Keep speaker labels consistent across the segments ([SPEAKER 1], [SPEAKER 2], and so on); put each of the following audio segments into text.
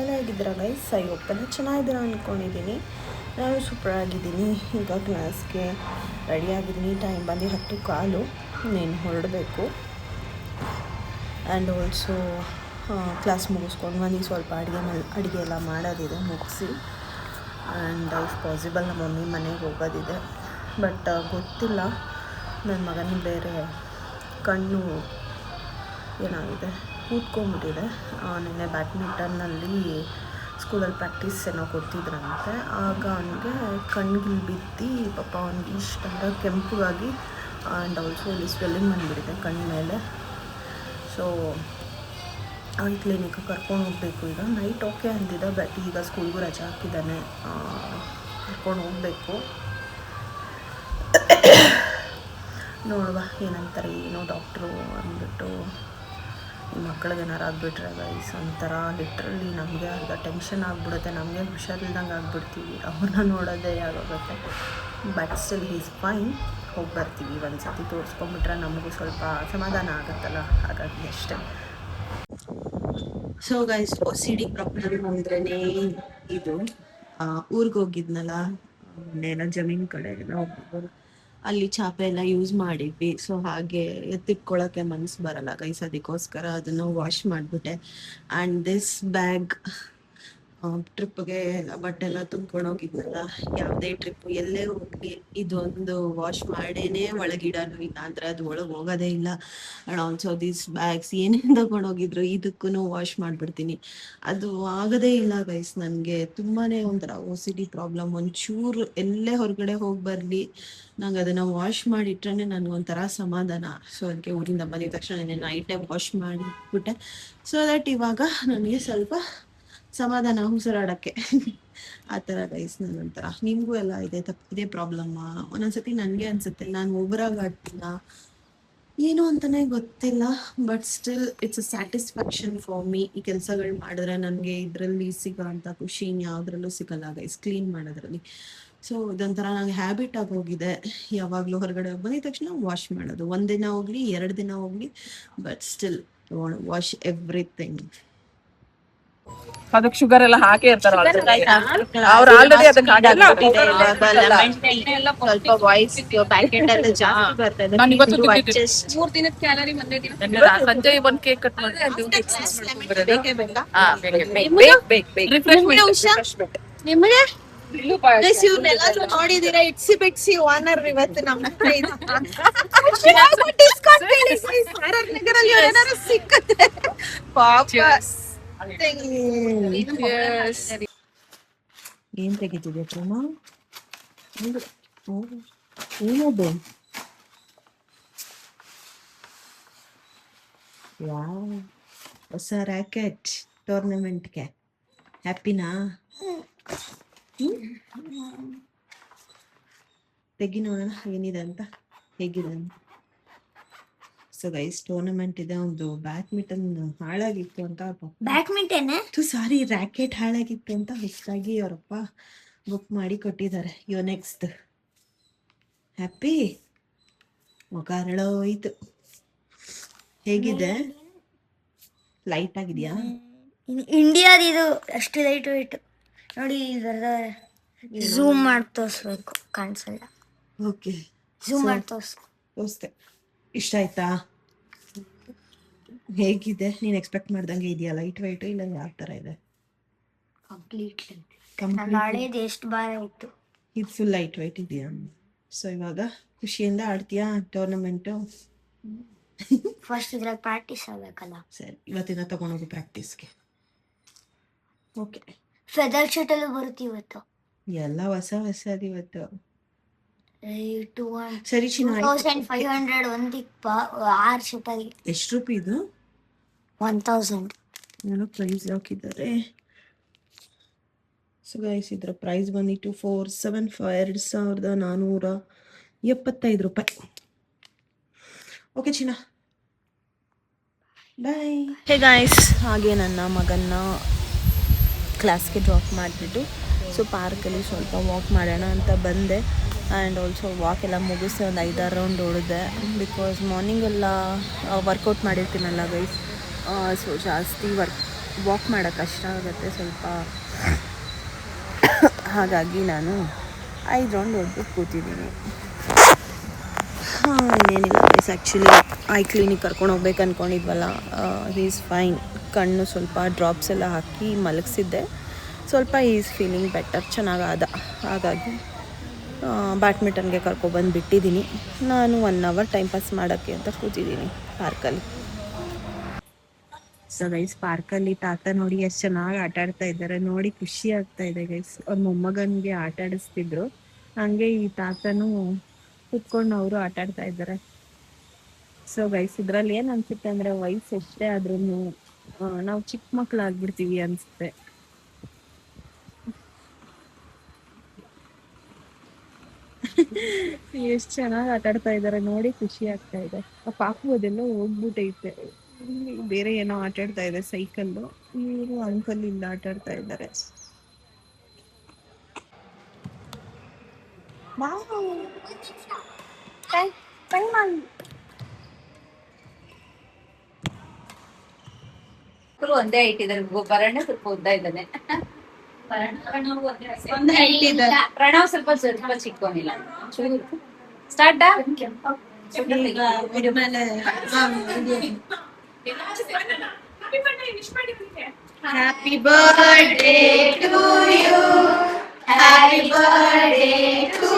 [SPEAKER 1] ಎಲ್ಲ ಹೇಗಿದ್ದೀರಾ ಗೈಸ್? ಅಯ್ಯಪ್ಪನ ಚೆನ್ನಾಗಿದ್ದೀರಾ ಅಂದ್ಕೊಂಡಿದ್ದೀನಿ. ನಾನು ಸೂಪರಾಗಿದ್ದೀನಿ. ಈಗ ಕ್ಲಾಸ್ಗೆ ರೆಡಿಯಾಗಿದ್ದೀನಿ. ಟೈಮ್ ಬಂದು 10:15. నేను ಹೊರಡಬೇಕು. ಆ್ಯಂಡ್ ಆಲ್ಸೋ ಕ್ಲಾಸ್ ಮುಗಿಸ್ಕೊಂಡು ಬಂದು ಸ್ವಲ್ಪ ಅಡುಗೆ ಎಲ್ಲ ಮಾಡೋದಿದೆ ಮುಗಿಸಿ. ಆ್ಯಂಡ್ ಇಫ್ ಪಾಸಿಬಲ್ ನಮ್ಮ ಮಮ್ಮಿ ಮನೆಗೆ ಹೋಗೋದಿದೆ. ಬಟ್ ಗೊತ್ತಿಲ್ಲ, ನನ್ನ ಮಗನಿಗೆ ಬೇರೆ ಕಣ್ಣು ಏನಾಗಿದೆ, ಕೂತ್ಕೊಂಡ್ಬಿಟ್ಟಿದೆ. ನಿನ್ನೆ ಬ್ಯಾಡ್ಮಿಂಟನ್ನಲ್ಲಿ ಸ್ಕೂಲಲ್ಲಿ ಪ್ರಾಕ್ಟೀಸ್ ಏನೋ ಕೊಡ್ತಿದ್ರಂತೆ. ಆಗ ಅವನಿಗೆ ಕಣ್ಣಿಗೆ ಬಿದ್ದು ಪಾಪ ಅವ್ನಿಗೆ ಇಷ್ಟಂತ ಕೆಂಪಗಾಗಿ ಆ್ಯಂಡ್ ಆಲ್ಸೋ ಇಲ್ಲಿ ಸ್ವೆಲ್ಲಿಂಗ್ ಬಂದುಬಿಟ್ಟಿದೆ ಕಣ್ಣ ಮೇಲೆ. ಸೊ ಈ ಕ್ಲಿನಿಕ್ಗೆ ಕರ್ಕೊಂಡು ಹೋಗಬೇಕು. ಈಗ ನೈಟ್ ಓಕೆ ಅಂತಿದ್ದ, ಬಟ್ ಈಗ ಸ್ಕೂಲ್ಗೂ ರಜೆ ಹಾಕಿದ್ದಾನೆ, ಕರ್ಕೊಂಡು ಹೋಗಬೇಕು. ನೋಡುವ ಏನಂತಾರೆ, ಏನೋ ಡಾಕ್ಟ್ರು ಅಂದ್ಬಿಟ್ಟು ಮಕ್ಕಳಿಗೆ ಏನಾರು ಆಗಿಬಿಟ್ರೆ ಗೈಸ್ ಒಂಥರ ಲಿಟ್ರಲಿ ನಮಗೆ ಅರ್ಧ ಟೆನ್ಷನ್ ಆಗಿಬಿಡುತ್ತೆ. ನಮಗೆ ಹುಷಾರಿಲ್ದಂಗೆ ಆಗಿಬಿಡ್ತೀವಿ, ಅವ್ರನ್ನ ನೋಡೋದೇ ಆಗೋಗುತ್ತೆ. But still is fine. ಹೋಗಿ ಬರ್ತೀವಿ. ಒಂದು ಸರ್ತಿ ತೋರಿಸ್ಕೊಂಬಿಟ್ರೆ ನಮಗೂ ಸ್ವಲ್ಪ ಸಮಾಧಾನ ಆಗುತ್ತಲ್ಲ, ಹಾಗಾಗಿ ಅಷ್ಟೇ. ಸೊ ಗೈಸ್, OCD ಪ್ರಾಬ್ಲಮ್ ಅಂದ್ರೇ ಇದು. ಊರಿಗೆ ಹೋಗಿದ್ನಲ್ಲ, ಏನೋ ಜಮೀನ್ ಕಡೆ ಹೋಗಿದ್ದು, ಅಲ್ಲಿ ಚಾಪೆ ಎಲ್ಲ ಯೂಸ್ ಮಾಡಿದ್ವಿ. ಸೊ ಹಾಗೆ ಎತ್ತಿಟ್ಕೊಳ್ಳೋಕ್ಕೆ ಮನಸ್ಸು ಬರಲ್ಲ ಗೈಸ್, ಅದಕ್ಕೋಸ್ಕರ ಅದನ್ನು ವಾಶ್ ಮಾಡಿಬಿಟ್ಟೆ. ಆ್ಯಂಡ್ ದಿಸ್ ಬ್ಯಾಗ್ ಟ್ರಿಪ್ಗೆ ಬಟ್ಟೆ ಎಲ್ಲ ತುಂಬ್ಕೊಂಡು ಹೋಗಿದ್ನಲ್ಲ, ಯಾವುದೇ ಟ್ರಿಪ್ ಎಲ್ಲೇ ಹೋಗಿ ಇದೊಂದು ವಾಶ್ ಮಾಡೇನೆ ಒಳಗಿಡೋನು, ಇಲ್ಲ ಅಂದರೆ ಅದು ಒಳಗೆ ಹೋಗೋದೇ ಇಲ್ಲ. ಆ್ಯಂಡ್ ಆಲ್ಸೋ ದಿಸ್ ಬ್ಯಾಗ್ಸ್ ಏನೇನು ತಗೊಂಡೋಗಿದ್ರು ಇದಕ್ಕೂ ವಾಶ್ ಮಾಡಿಬಿಡ್ತೀನಿ. ಅದು ಆಗೋದೇ ಇಲ್ಲ ಗೈಸ್. ನನಗೆ ತುಂಬಾ ಒಂಥರ OCD ಪ್ರಾಬ್ಲಮ್. ಒಂಚೂರು ಎಲ್ಲೇ ಹೊರಗಡೆ ಹೋಗಿ ಬರಲಿ, ನಂಗೆ ಅದನ್ನು ವಾಶ್ ಮಾಡಿಟ್ರೆ ನನಗೊಂಥರ ಸಮಾಧಾನ. ಸೊ ಅದಕ್ಕೆ ಊರಿಂದ ಬಂದಿದ ತಕ್ಷಣ ನೈಟೇ ವಾಶ್ ಮಾಡಿಬಿಟ್ಟೆ. ಸೊ ದಟ್ ಇವಾಗ ನನಗೆ ಸ್ವಲ್ಪ ಸಮಾಧಾನ ಉಸಿರಾಡೋಕ್ಕೆ. ಆ ಥರ ಗೈಸ್ ನನ್ನೊಂಥರ. ನಿಮಗೂ ಎಲ್ಲ ಇದೇ ಪ್ರಾಬ್ಲಮ್ಮ? ಒಂದೊಂದ್ಸತಿ ನನಗೆ ಅನಿಸುತ್ತೆ ನಾನು ಓವರಾಗಿ ಆಡ್ತೀನ ಏನು ಅಂತಲೇ ಗೊತ್ತಿಲ್ಲ. But still it's a satisfaction for me. ಈ ಕೆಲಸಗಳು ಮಾಡಿದ್ರೆ ನನಗೆ ಇದರಲ್ಲಿ ಸಿಗೋ ಅಂಥ ಖುಷಿ ಯಾವುದ್ರಲ್ಲೂ ಸಿಗಲ್ಲ ಗೈಸ್, ಕ್ಲೀನ್ ಮಾಡೋದ್ರಲ್ಲಿ. ಸೊ ಇದೊಂಥರ ನಂಗೆ ಹ್ಯಾಬಿಟ್ ಆಗಿ ಹೋಗಿದೆ. ಯಾವಾಗಲೂ ಹೊರಗಡೆ ಬಂದಿದ ತಕ್ಷಣ ವಾಶ್ ಮಾಡೋದು, 1 ದಿನ ಹೋಗಲಿ 2 ದಿನ ಹೋಗಲಿ, ಬಟ್ ಸ್ಟಿಲ್ ವಾಶ್ ಎವ್ರಿಥಿಂಗ್.
[SPEAKER 2] ಅದಕ್ಕೆ ಶುಗರ್ ಎಲ್ಲ ಹಾಕೇ ಇರ್ತಾರೆ ಅವ್ರು ಆಲ್ರೆಡಿ ಅದಕ್ಕೆ
[SPEAKER 1] ಸ್ವಲ್ಪ ವಾಯ್ಸ್ ಬ್ಯಾಕ್ ಎಂಡ್ ಎಲ್ಲ ಜಾಸ್ತಿ ಬರ್ತದೆ.
[SPEAKER 2] ನಾನು ಇವತ್ತು
[SPEAKER 3] 3 ದಿನದ ಕ್ಯಾಲರಿ ಒಂದೇ ದಿನ
[SPEAKER 2] ಸಂಜೆ ಒಂದು ಕೇಕ್ ಕಟ್ ಮಾಡಿ
[SPEAKER 3] ನಿಮಗೆ
[SPEAKER 1] ಇವ್ರನ್ನೆಲ್ಲಾದ್ರೂ ನೋಡಿದೀರಾ? ಇಟ್ಸಿ ಬಿಟ್ಸಿ ಓನರ್ ಇವತ್ತು ನಮ್ಮ ಸಿಕ್ಕತ್ತೆ ಪಾಪ. ಏನ್ ತೆಗಿತಿದೆ ಪ್ರೇಮ? ಏನದು? ವಾವ್, ಹೊಸ ರ್ಯಾಕೆಟ್ ಟೂರ್ನಮೆಂಟ್ಗೆ. ಹ್ಯಾಪಿನಾ? ತೆಗಿ ನೋಡೋಣ ಏನಿದೆ ಅಂತ, ಹೇಗಿದೆ ಅಂತ. ಸೊ ಗೈಸ್, ಟೂರ್ನಮೆಂಟ್ ಇದೆ. ಒಂದು ಬ್ಯಾಡ್ಮಿಂಟನ್ ಹಾಳಾಗಿತ್ತು ಅಂತ, ಸಾರಿ ರ್ಯಾಕೆಟ್ ಹಾಳಾಗಿತ್ತು ಅಂತ ಹೊಸದಾಗಿ ಅವರಪ್ಪ ಬುಕ್ ಮಾಡಿ ಕೊಟ್ಟಿದ್ದಾರೆ. ನೆಕ್ಸ್ಟ್ ಹ್ಯಾಪಿ ಮುಖ ಅರಳೋಯ್ತು. ಹೇಗಿದೆ? ಲೈಟ್ ಆಗಿದೆಯಾ?
[SPEAKER 3] ಇಂಡಿಯಾದಿದು ಅಷ್ಟು ಲೈಟ್ ವೇಟ್ ನೋಡಿ. ಝೂಮ್ ಮಾಡಿ ತೋರಿಸ್ಬೇಕು, ಕಾಣಿಸಲ್ಲ.
[SPEAKER 1] ಓಕೆ,
[SPEAKER 3] ಝೂಮ್ ಮಾಡಿ
[SPEAKER 1] ತೋರಿಸ್ದೆ. ಇಷ್ಟ ಆಯ್ತಾ? ಹೇಗಿದೆ? ನೀನು ಎಕ್ಸ್ಪೆಕ್ಟ್ ಮಾಡ್ದಂಗೆ ಇದೆಯಾ? ಲೈಟ್ ವೆಯ್ಟ್ ಇಲ್ಲ ಯಾವ ಥರ ಇದೆ?
[SPEAKER 3] ಕಂಪ್ಲೀಟ್ಲಿ ಹಳೇದು ಎಷ್ಟು ಭಾರ ಇತ್ತು,
[SPEAKER 1] ಇದು ಫುಲ್ ಲೈಟ್ ವೆಯ್ಟ್ ಇದೆಯಾ? ಸೊ ಇವಾಗ ಖುಷಿಯಿಂದ ಆಡ್ತೀಯಾ ಟೂರ್ನಮೆಂಟು?
[SPEAKER 3] ಫಸ್ಟ್ ಇದ್ರಾಗ ಪ್ರಾಕ್ಟೀಸ್ ಆಗಬೇಕಲ್ಲ.
[SPEAKER 1] ಸರಿ, ಇವತ್ತಿನ ತಗೊಂಡೋಗು ಪ್ರಾಕ್ಟೀಸ್ಗೆ. ಓಕೆ,
[SPEAKER 3] ಫೆದರ್ ಶಟಲ್ ಬರುತ್ತೆ ಇವತ್ತು.
[SPEAKER 1] ಎಲ್ಲ ಹೊಸ ಅದು ಇವತ್ತು.
[SPEAKER 3] ಸರಿ, 2500 ಒಂದಿಪ್ಪ 6 ಶಟಲ್.
[SPEAKER 1] ಎಷ್ಟು ರೂಪಾಯಿ ಇದು?
[SPEAKER 3] 1000.
[SPEAKER 1] ಏನೋ ಪ್ರೈಸ್ ಹಾಕಿದ್ದಾರೆ. ಸೊ ಗೈಸ್, ಇದರ ಪ್ರೈಸ್ ಬಂದಿಟ್ಟು 2475 ರೂಪಾಯಿ. ಓಕೆ ಚಿನ್ನ, ಬಾಯ್. ಹೇ ಗಾಯ್ಸ್, ಹಾಗೆ ನನ್ನ ಮಗನ್ನ ಕ್ಲಾಸ್ಗೆ ಡ್ರಾಪ್ ಮಾಡಿಬಿಟ್ಟು ಸೊ ಪಾರ್ಕಲ್ಲಿ ಸ್ವಲ್ಪ ವಾಕ್ ಮಾಡೋಣ ಅಂತ ಬಂದೆ. ಆ್ಯಂಡ್ ಆಲ್ಸೋ ವಾಕ್ ಎಲ್ಲ ಮುಗಿಸಿ ಒಂದು 5-6 ರೌಂಡ್ ಓಡಿದೆ. ಬಿಕಾಸ್ ಮಾರ್ನಿಂಗ್ ಎಲ್ಲ ವರ್ಕೌಟ್ ಮಾಡಿರ್ತೀನಲ್ಲ ಗೈಸ್, ಸೊ ಜಾಸ್ತಿ ವಾಕ್ ಮಾಡೋಕ್ಕೆ ಕಷ್ಟ ಆಗುತ್ತೆ ಸ್ವಲ್ಪ. ಹಾಗಾಗಿ ನಾನು 5 ರೌಂಡ್ ಹೊಡ್ಬಿಟ್ಟು ಕೂತಿದ್ದೀನಿ. ಇನ್ನೇನಿಲ್ಲ ಗೈಸ್, ಆ್ಯಕ್ಚುಲಿ ಐ ಕ್ಲಿನಿಕ್ ಕರ್ಕೊಂಡು ಹೋಗ್ಬೇಕು ಅಂದ್ಕೊಂಡಿದ್ವಲ್ಲ, ಈಸ್ ಫೈನ್. ಕಣ್ಣು ಸ್ವಲ್ಪ ಡ್ರಾಪ್ಸ್ ಎಲ್ಲ ಹಾಕಿ ಮಲಗಿಸಿದ್ದೆ, ಸ್ವಲ್ಪ ಈಸ್ ಫೀಲಿಂಗ್ ಬೆಟರ್, ಚೆನ್ನಾಗಾದ. ಹಾಗಾಗಿ ಬ್ಯಾಡ್ಮಿಂಟನ್ಗೆ ಕರ್ಕೊಬಂದು ಬಿಟ್ಟಿದ್ದೀನಿ. ನಾನು 1 ಅವರ್ ಟೈಮ್ ಪಾಸ್ ಮಾಡೋಕ್ಕೆ ಅಂತ ಕೂತಿದ್ದೀನಿ ಪಾರ್ಕಲ್ಲಿ. ಸೊ ಗೈಸ್, ಪಾರ್ಕಲ್ಲಿ ತಾತ ನೋಡಿ ಎಷ್ಟು ಚೆನ್ನಾಗಿ ಆಟ ಆಡ್ತಾ ಇದ್ದಾರೆ, ನೋಡಿ ಖುಷಿ ಆಗ್ತಾ ಇದೆ ಗೈಸ್. ಅವ್ರ ಮೊಮ್ಮಗನಿಗೆ ಆಟ ಆಡಿಸ್ತಿದ್ರು, ಹಂಗೆ ಈ ತಾತನೂ ಕುತ್ಕೊಂಡು ಅವರು ಆಟ ಆಡ್ತಾ ಇದ್ದಾರೆ. ಸೊ ಗೈಸ್, ಇದ್ರಲ್ಲಿ ಏನ್ ಅನ್ಸುತ್ತೆ ಅಂದ್ರೆ, ವಯಸ್ಸು ಎಷ್ಟೇ ಆದ್ರೂ ನಾವು ಚಿಕ್ಕ ಮಕ್ಳಾಗ್ಬಿಡ್ತೀವಿ ಅನ್ಸುತ್ತೆ. ಎಷ್ಟ್ ಚೆನ್ನಾಗಿ ಆಟ ಆಡ್ತಾ ಇದಾರೆ ನೋಡಿ, ಖುಷಿ ಆಗ್ತಾ ಇದೆ. ಆ ಪಾಪು ಅದೆಲ್ಲ ಹೋಗ್ಬಿಟ್ಟೈತೆ, ಬೇರೆ ಏನೋ ಆಟ ಆಡ್ತಾ ಇದೆ ಸೈಕಲ್ಲು. ಇವರು ಅಂಕಲ್ ಇಲ್ಲ ಆಟ ಆಡ್ತಾ ಇದ್ದಾರೆ.
[SPEAKER 4] ಒಂದೇ ಇಟ್ಟಿದ್ದಾರೆ, ಭರಣ ಸ್ವಲ್ಪ ಉದ್ದ ಇದ್ದಾನೆ. ಪ್ರಣವ್ ಸ್ವಲ್ಪ ಚಿಕ್ಕೋನಿಲ್ಲ. Start.
[SPEAKER 1] Happy birthday to you, happy birthday to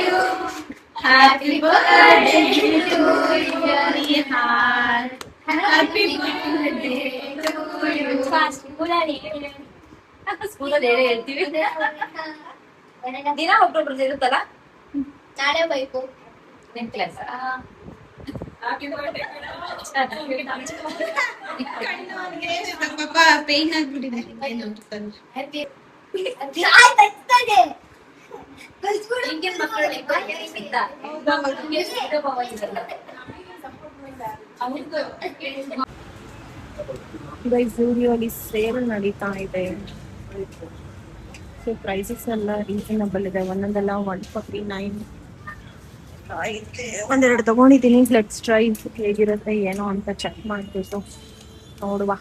[SPEAKER 1] you, happy birthday to you, happy birthday to you.
[SPEAKER 4] ಸ್ಕೂಲಲ್ಲಿ ಹೇಳ್ತೀವಿ, ದಿನ ಒಬ್ಬೊಬ್ರದ್ದು ಇರುತ್ತಲ್ಲ.
[SPEAKER 3] ನಾಳೆ ಬೇಕು
[SPEAKER 4] ನಿಮ್ ಕ್ಲಾಸ್
[SPEAKER 1] ಪೇನ್ ಆಗ್ಬಿಟ್ಟಿದೆ.
[SPEAKER 4] ಹಿಂಗಿನ ಮಕ್ಕಳು
[SPEAKER 1] ಝೂರಿಯೋಲಿ ಸೇಲ್ ನಡೀತಾ ಇದೆ. ಸೊ ಪ್ರೈಸಸ್ ಎಲ್ಲ ರೀಸನಬಲ್ ಇದೆ, ಒಂದೊಂದೆಲ್ಲ 149. ಒಂದೆರಡು ತಗೊಂಡಿದ್ದೀನಿ, ಲೆಟ್ಸ್ ಟ್ರೈ ಹೇಗಿರುತ್ತೆ ಏನೋ ಅಂತ ಚೆಕ್ ಮಾಡ್ಬಿಟ್ಟು ನೋಡುವ.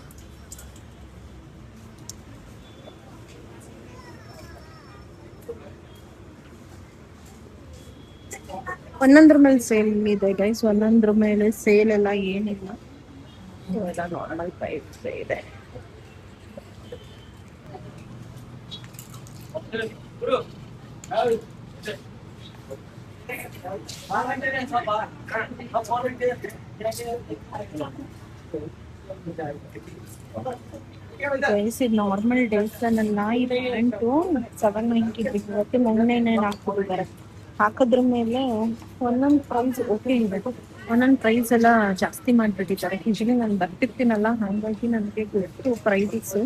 [SPEAKER 1] ಒಂದೊಂದ್ರ ಮೇಲೆ ಸೇಲ್ ಇದೆ ಗೈಸ್, ಒಂದೊಂದ್ರ ಮೇಲೆ ಸೇಲ್ ಎಲ್ಲ ಏನಿಲ್ಲ, ಎಲ್ಲ ನಾರ್ಮಲ್ ಪ್ರೈಸ್ ಇದೆ. ನಾರ್ಮಲ್ ಡೇಸ್ ಅಲ್ಲ, ಇದು ರೆಂಟು 790 ಇವತ್ತು ಮೊನ್ನೆ ಹಾಕ್ಬಿಟ್ಟಿದ್ದಾರೆ. ಹಾಕೋದ್ರ ಮೇಲೆ ಒಂದೊಂದು ಪ್ರೈಸ್ ಓಕೆ ಇದೆ, ಒಂದೊಂದು ಪ್ರೈಸ್ ಎಲ್ಲ ಜಾಸ್ತಿ ಮಾಡ್ಬಿಟ್ಟಿದ್ದಾರೆ. ಯೂಶಲಿ ನಾನು ಬರ್ತಿರ್ತೀನಲ್ಲ, ಹಾಗಾಗಿ ನನಗೆ ಗೊತ್ತು ಪ್ರೈಸಸ್.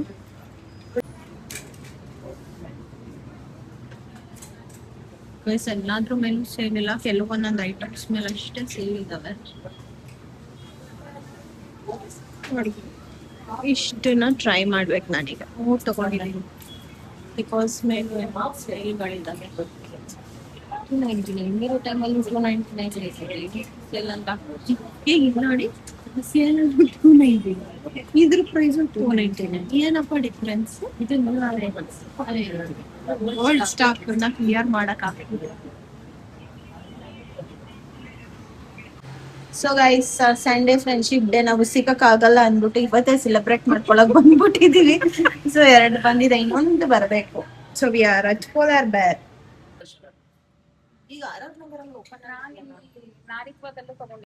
[SPEAKER 1] ಎಲ್ಲಾದ್ರ ಮೇಲೂ ಸೇಲ್ ಇಲ್ಲ, ಕೆಲವೊಂದೊಂದು ಐಟಮ್ಸ್ ಮೇಲೆ ಅಷ್ಟೇ ಸೇಲ್ ಇದಾವೆ ನೋಡಿ. ಇಷ್ಟನ್ನ ಟ್ರೈ ಮಾಡ್ಬೇಕು ನಾನೀಗ. 3 ತಗೊಂಡಿದ್ದೀನಿ ಬಿಕಾಸ್ ಮೇಲೆ ಸೇಲ್ಗಳಿದ್ದಾವೆ. 299 ಇರೋ ಟೈಮಲ್ಲಿ 299 ಸೇಲ್ ಅಂತ ಹೇಗಿಲ್ಲ ನೋಡಿ. ಸೇಲ್ 290, ಇದ್ರ ಪ್ರೈಸ್ 299. ಏನಪ್ಪ ಡಿಫ್ರೆನ್ಸ್? ಇದು ಓಲ್ಡ್ ಸ್ಟಾಕ್ ಕ್ಲಿಯರ್ ಮಾಡಕ್ ಆಗ್ತಿದೆ. So guys, Sunday friendship day ನಾವು ಸಿಗಕ್ಕಾಗಲ್ಲ ಅಂದ್ಬಿಟ್ಟು ಇವತ್ತೇ ಸೆಲೆಬ್ರೇಟ್ ಮಾಡ್ಕೊಳಕ್ ಬಂದ್ಬಿಟ್ಟಿದೀವಿ. ಸೊ 2 ಬಂದಿದೆ, ಇನ್ನೊಂದು ಬರ್ಬೇಕು. So we are at polar ಬೇರ್. ಈಗ ಆರಾಮ್ ನಗರಲ್ಲಿ ಓಪನ್